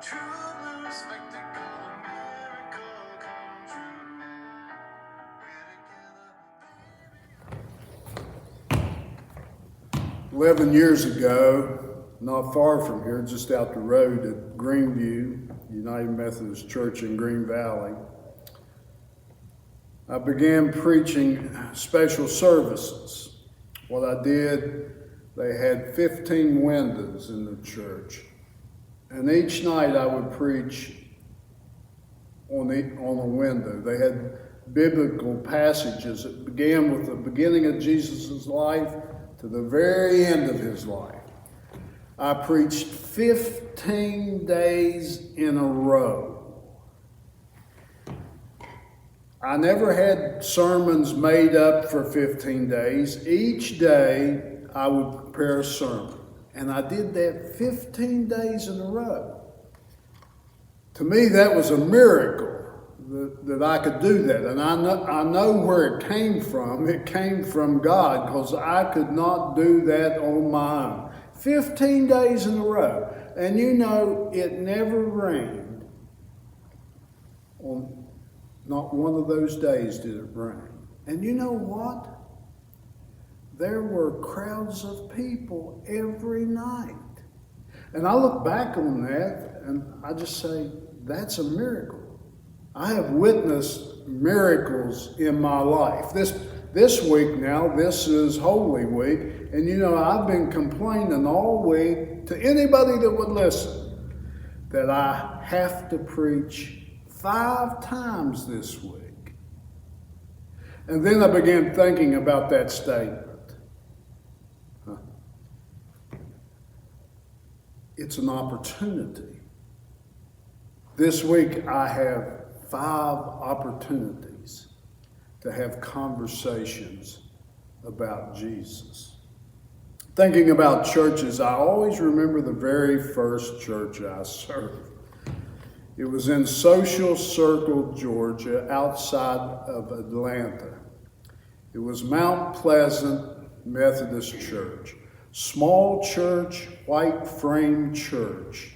True blue spectacle, a miracle come true. We're together, baby. 11 years ago, not far from here, just out the road at Greenview, United Methodist Church in Green Valley, I began preaching special services. What I did, they had 15 windows in the church. And each night I would preach on a window. They had biblical passages that began with the beginning of Jesus' life to the very end of his life. I preached 15 days in a row. I never had sermons made up for 15 days. Each day I would prepare a sermon. And I did that 15 days in a row. To me, that was a miracle that I could do that. And I know where it came from. It came from God, because I could not do that on my own. 15 days in a row. And you know, it never rained. On not one of those days did it rain. And you know what? There were crowds of people every night. And I look back on that and I just say, that's a miracle. I have witnessed miracles in my life. This week now, this is Holy Week, and you know, I've been complaining all week to anybody that would listen that I have to preach 5 times this week. And then I began thinking about that statement. It's an opportunity. This week I have 5 opportunities to have conversations about Jesus. Thinking about churches, I always remember the very first church I served. It was in Social Circle, Georgia, outside of Atlanta. It was Mount Pleasant Methodist Church. Small church, white frame church.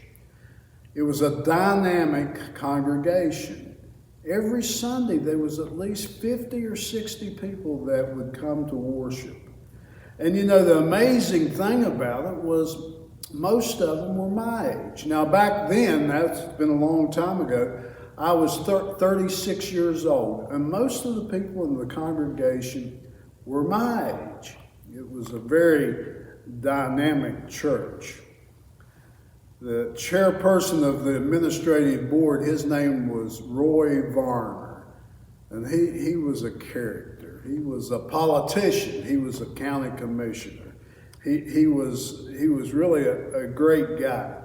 It was a dynamic congregation. Every Sunday there was at least 50 or 60 people that would come to worship. And you know, the amazing thing about it was most of them were my age. Now back then, that's been a long time ago, I was 36 years old, and most of the people in the congregation were my age. It was a very dynamic church. The chairperson of the administrative board, his name was Roy Varner, and he was a character. He was a politician. He was a county commissioner. He was really a great guy.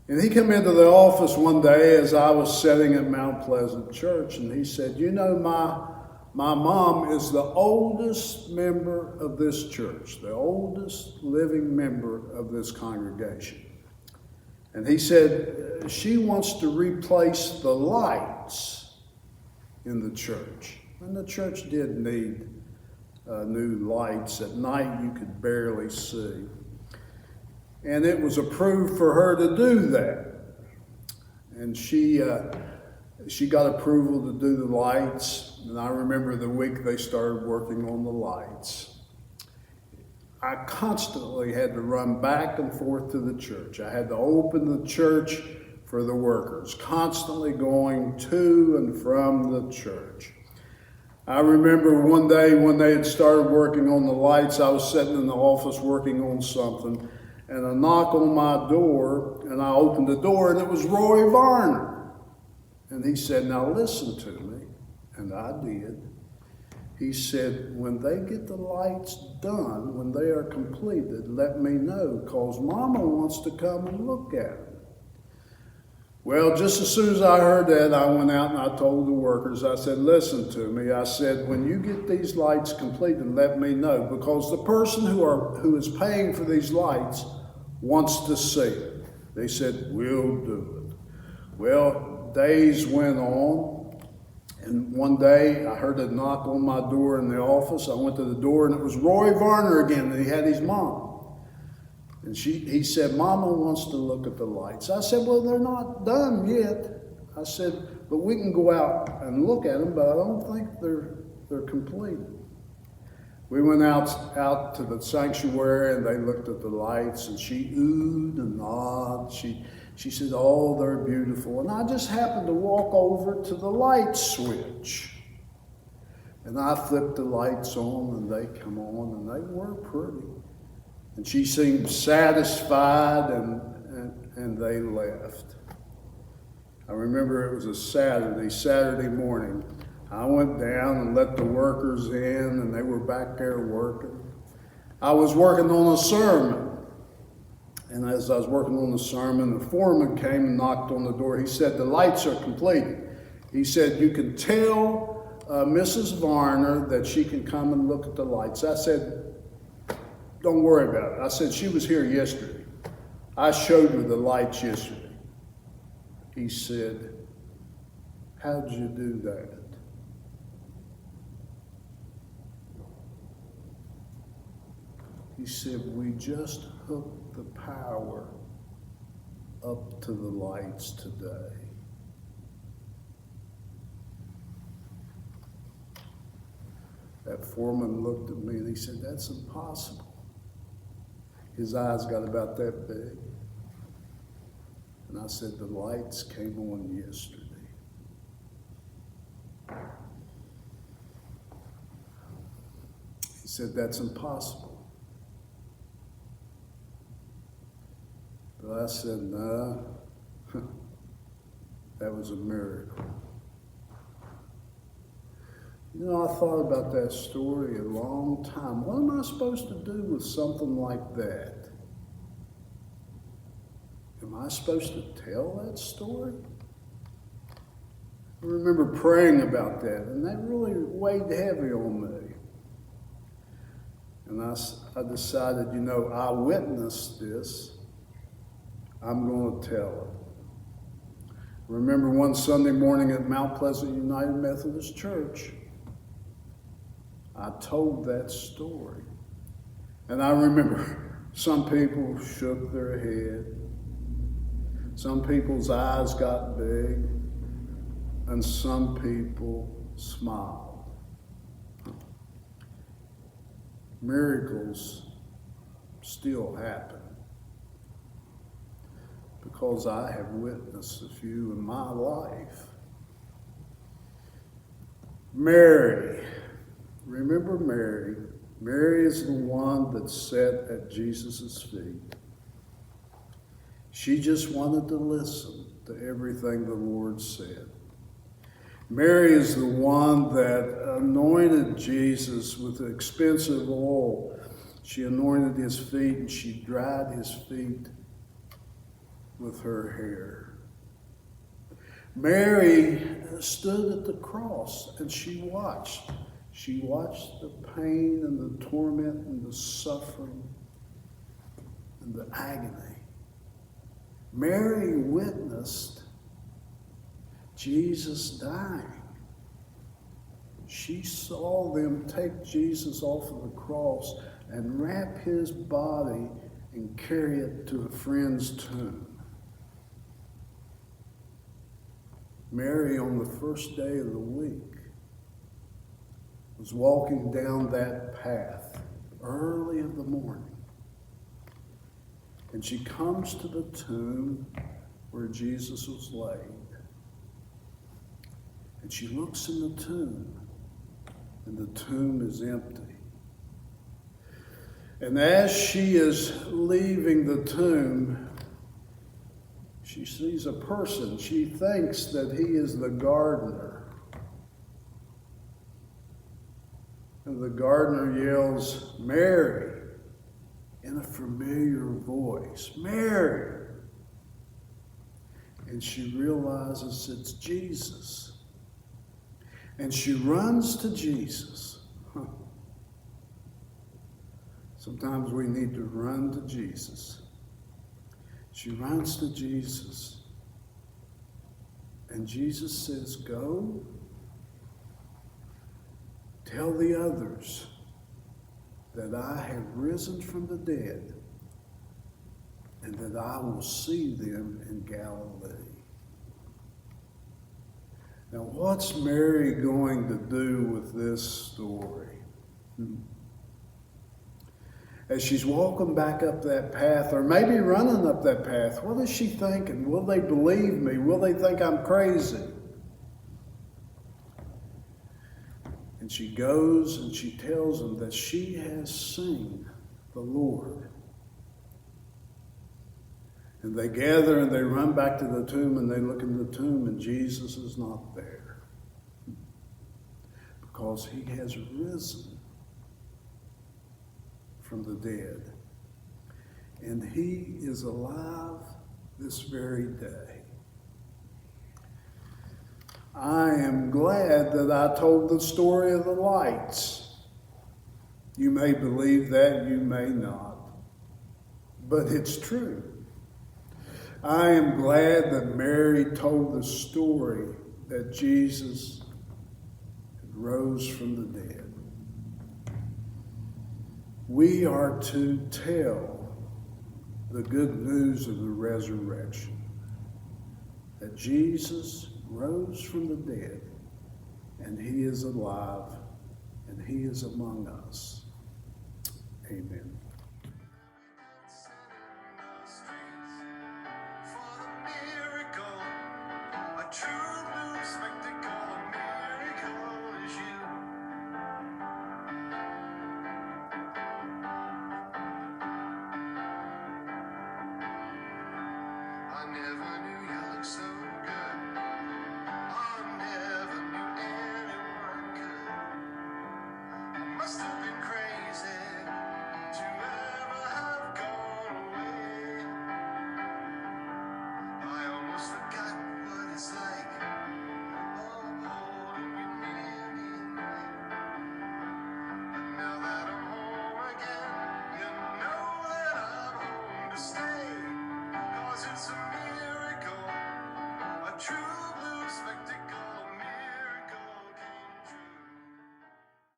And he came into the office one day as I was sitting at Mount Pleasant Church, and he said, you know, my mom is the oldest member of this church, the oldest living member of this congregation. And he said, she wants to replace the lights in the church. And the church did need new lights. At night you could barely see. And it was approved for her to do that. And she got approval to do the lights. And I remember the week they started working on the lights. I constantly had to run back and forth to the church. I had to open the church for the workers, constantly going to and from the church. I remember one day when they had started working on the lights, I was sitting in the office working on something, and a knock on my door, and I opened the door, and it was Roy Varner. And he said, now listen to me. And I did. He said, when they get the lights done, when they are completed, let me know, because Mama wants to come and look at them. Well, just as soon as I heard that, I went out and I told the workers, I said, listen to me. I said, when you get these lights completed, let me know, because the person who is paying for these lights wants to see it. They said, we'll do it. Well, days went on, and one day I heard a knock on my door in the office. I went to the door, and it was Roy Varner again, and he had his mom. And he said, Mama wants to look at the lights. I said, well, they're not done yet. I said, but we can go out and look at them, but I don't think they're complete. We went out to the sanctuary, and they looked at the lights, and she oohed and awed. She said, oh, they're beautiful. And I just happened to walk over to the light switch. And I flipped the lights on, and they come on, and they were pretty. And she seemed satisfied, and they left. I remember it was a Saturday morning. I went down and let the workers in, and they were back there working. I was working on a sermon. And as I was working on the sermon, the foreman came and knocked on the door. He said, the lights are completed. He said, you can tell Mrs. Varner that she can come and look at the lights. I said, don't worry about it. I said, she was here yesterday. I showed her the lights yesterday. He said, how'd you do that? He said, we just hooked the power up to the lights today. That foreman looked at me and he said, that's impossible. His eyes got about that big. And I said, the lights came on yesterday. He said, that's impossible. But I said, no, that was a miracle. You know, I thought about that story a long time. What am I supposed to do with something like that? Am I supposed to tell that story? I remember praying about that, and that really weighed heavy on me. And I decided, you know, I witnessed this. I'm going to tell it. I remember one Sunday morning at Mount Pleasant United Methodist Church, I told that story. And I remember some people shook their head. Some people's eyes got big. And some people smiled. Miracles still happen. Because I have witnessed a few in my life. Mary. Remember Mary. Mary is the one that sat at Jesus' feet. She just wanted to listen to everything the Lord said. Mary is the one that anointed Jesus with expensive oil. She anointed his feet and she dried his feet with her hair. Mary stood at the cross and she watched. She watched the pain and the torment and the suffering and the agony. Mary witnessed Jesus dying. She saw them take Jesus off of the cross and wrap his body and carry it to a friend's tomb. Mary, on the first day of the week, was walking down that path early in the morning. And she comes to the tomb where Jesus was laid. And she looks in the tomb, and the tomb is empty. And as she is leaving the tomb, she sees a person. She thinks that he is the gardener. And the gardener yells, "Mary," in a familiar voice. "Mary." and she realizes it's Jesus. And she runs to Jesus. Sometimes we need to run to Jesus. She runs to Jesus. And Jesus says, go, tell the others that I have risen from the dead and that I will see them in Galilee. Now, what's Mary going to do with this story? As she's walking back up that path, or maybe running up that path, what is she thinking? Will they believe me? Will they think I'm crazy? And she goes and she tells them that she has seen the Lord. And they gather and they run back to the tomb and they look in the tomb and Jesus is not there. Because he has risen from the dead. And he is alive this very day. I am glad that I told the story of the lights. You may believe that, you may not. But it's true. I am glad that Mary told the story that Jesus rose from the dead. We are to tell the good news of the resurrection, that Jesus rose from the dead, and he is alive, and he is among us. Amen. I never